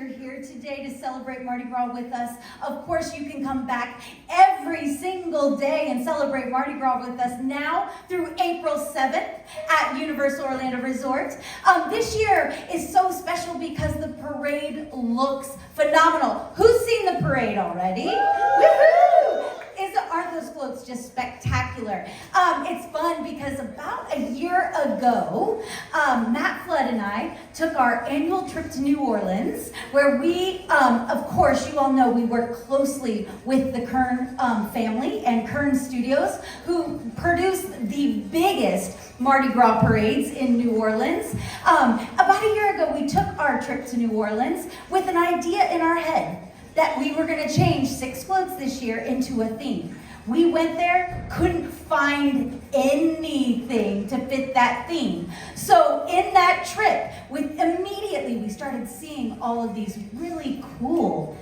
you're here today to celebrate Mardi Gras with us. Of course, you can come back every single day and celebrate Mardi Gras with us now through April 7th at Universal Orlando Resort. This year is so special because the parade looks phenomenal. Who's seen the parade already? Woohoo! Aren't those floats just spectacular? It's fun because about a year ago, Matt Flood and I took our annual trip to New Orleans, where we, of course, you all know we work closely with the Kern family and Kern Studios, who produce the biggest Mardi Gras parades in New Orleans. About a year ago, we took our trip to New Orleans with an idea in our head that we were going to change 6 floats this year into a theme. We went there, couldn't find anything to fit that theme. So in that trip, immediately we started seeing all of these really cool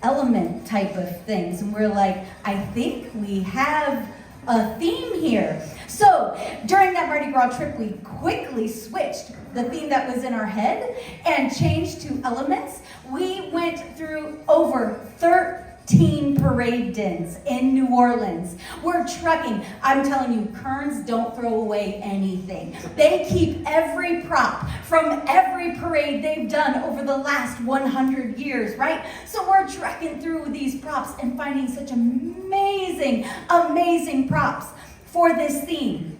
element type of things. And we're like, I think we have a theme here. So during that Mardi Gras trip, we quickly switched the theme that was in our head and changed to elements. We went through over 13 parade dens in New Orleans. We're trucking. I'm telling you, Kerns don't throw away anything. They keep every prop from every parade they've done over the last 100 years, right? So we're trucking through these props and finding such amazing, amazing props for this theme.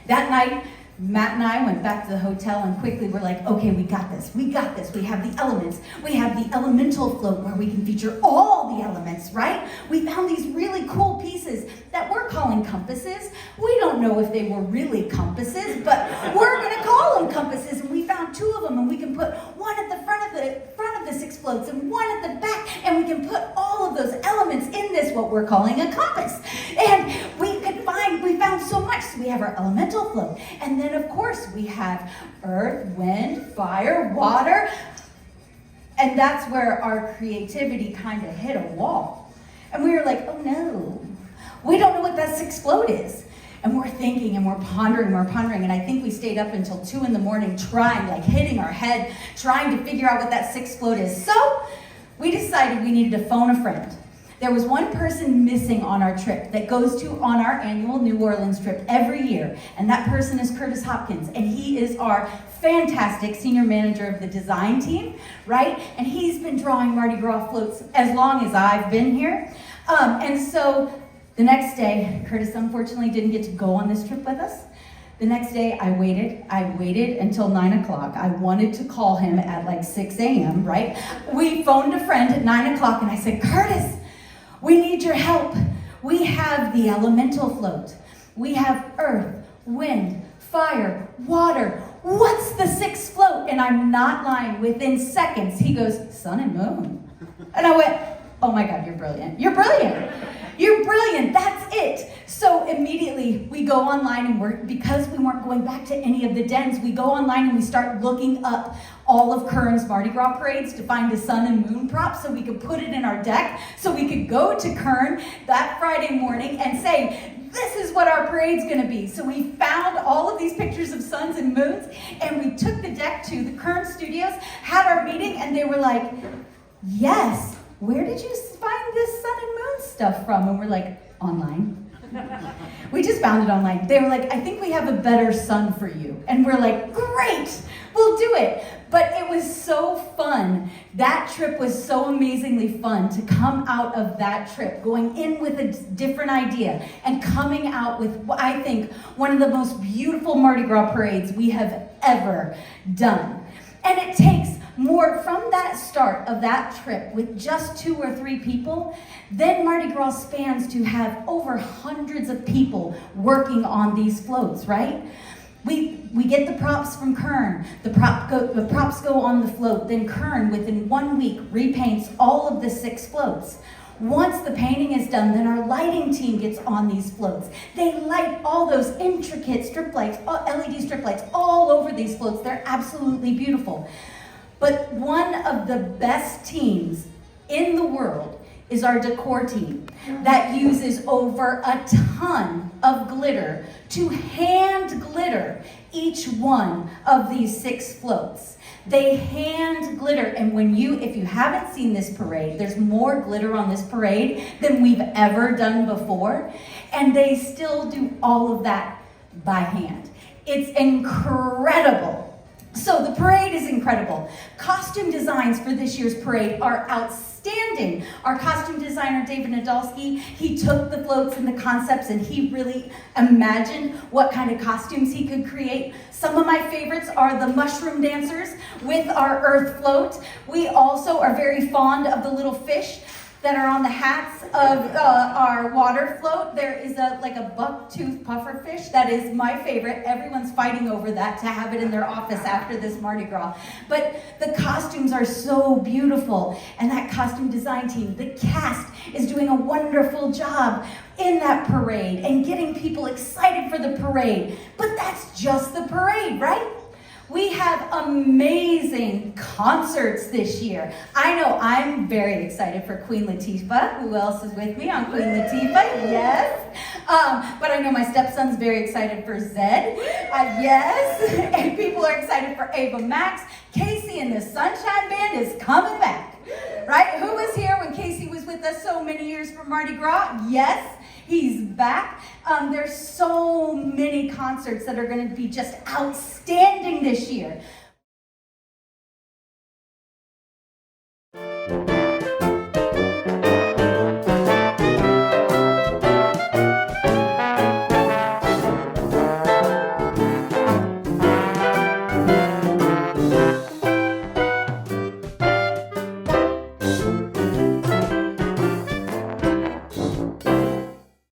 That night, Matt and I went back to the hotel and quickly we're like, okay, we got this. We got this. We have the elements. We have the elemental float where we can feature all the elements, right? We found these really cool pieces that we're calling compasses. We don't know if they were really compasses, but we're going to call them compasses. And we found 2 of them, and we can put one at the front of the 6 floats and one at the back, and we can put all of those elements in this, what we're calling a compass. And we found so much. So we have our elemental float, and then of course we have earth, wind, fire, water, and that's where our creativity kind of hit a wall. And we were like, oh no, we don't know what that 6th float is. And we're thinking and we're pondering, and I think we stayed up until 2 in the morning trying, like hitting our head, trying to figure out what that 6th float is. So we decided we needed to phone a friend. There was one person missing on our trip that goes to on our annual New Orleans trip every year, and that person is Curtis Hopkins, and he is our fantastic senior manager of the design team, right? And he's been drawing Mardi Gras floats as long as I've been here. And so the next day, Curtis unfortunately didn't get to go on this trip with us. The next day, I waited until 9 o'clock. I wanted to call him at like 6 a.m., right? We phoned a friend at 9 o'clock, and I said, Curtis, we need your help. We have the elemental float. We have earth, wind, fire, water. What's the 6th float? And I'm not lying. Within seconds, he goes, sun and moon. And I went, oh my God, you're brilliant. You're brilliant. You're brilliant. That's it. So immediately we go online, and because we weren't going back to any of the dens, we go online and we start looking up all of Kern's Mardi Gras parades to find a sun and moon prop so we could put it in our deck, so we could go to Kern that Friday morning and say, this is what our parade's going to be. So we found all of these pictures of suns and moons, and we took the deck to the Kern Studios, had our meeting, and they were like, yes, where did you find this sun and moon stuff from? And we're like, online. We just found it online. They were like, I think we have a better sun for you. And we're like, great, we'll do it. But it was so fun. That trip was so amazingly fun to come out of that trip, going in with a different idea and coming out with, I think, one of the most beautiful Mardi Gras parades we have ever done. And it takes more from that start of that trip with just 2 or 3 people, then Mardi Gras spans to have over hundreds of people working on these floats, right? We get the props from Kern. The props go on the float. Then Kern, within 1 week, repaints all of the 6 floats. Once the painting is done, then our lighting team gets on these floats. They light all those intricate strip lights, LED strip lights all over these floats. They're absolutely beautiful. But one of the best teams in the world is our decor team that uses over a ton of glitter glitter to hand glitter each one of these 6 floats. They hand glitter, and if you haven't seen this parade, there's more glitter on this parade than we've ever done before, and they still do all of that by hand. It's incredible. So the parade is incredible. Costume designs for this year's parade are outstanding. Our costume designer, David Nadolski, he took the floats and the concepts and he really imagined what kind of costumes he could create. Some of my favorites are the mushroom dancers with our earth float. We also are very fond of the little fish that are on the hats of our water float. There is like a buck-tooth puffer fish. That is my favorite. Everyone's fighting over that to have it in their office after this Mardi Gras. But the costumes are so beautiful. And that costume design team, the cast, is doing a wonderful job in that parade and getting people excited for the parade. But that's just the parade, right? We have amazing concerts this year. I know I'm very excited for Queen Latifah. Who else is with me on Queen Latifah? Yes. But I know my stepson's very excited for Zed. Yes. And people are excited for Ava Max. Casey and the Sunshine Band is coming back. Right? Who was here when Casey was with us so many years for Mardi Gras? Yes. He's back. There's so many concerts that are going to be just outstanding this year.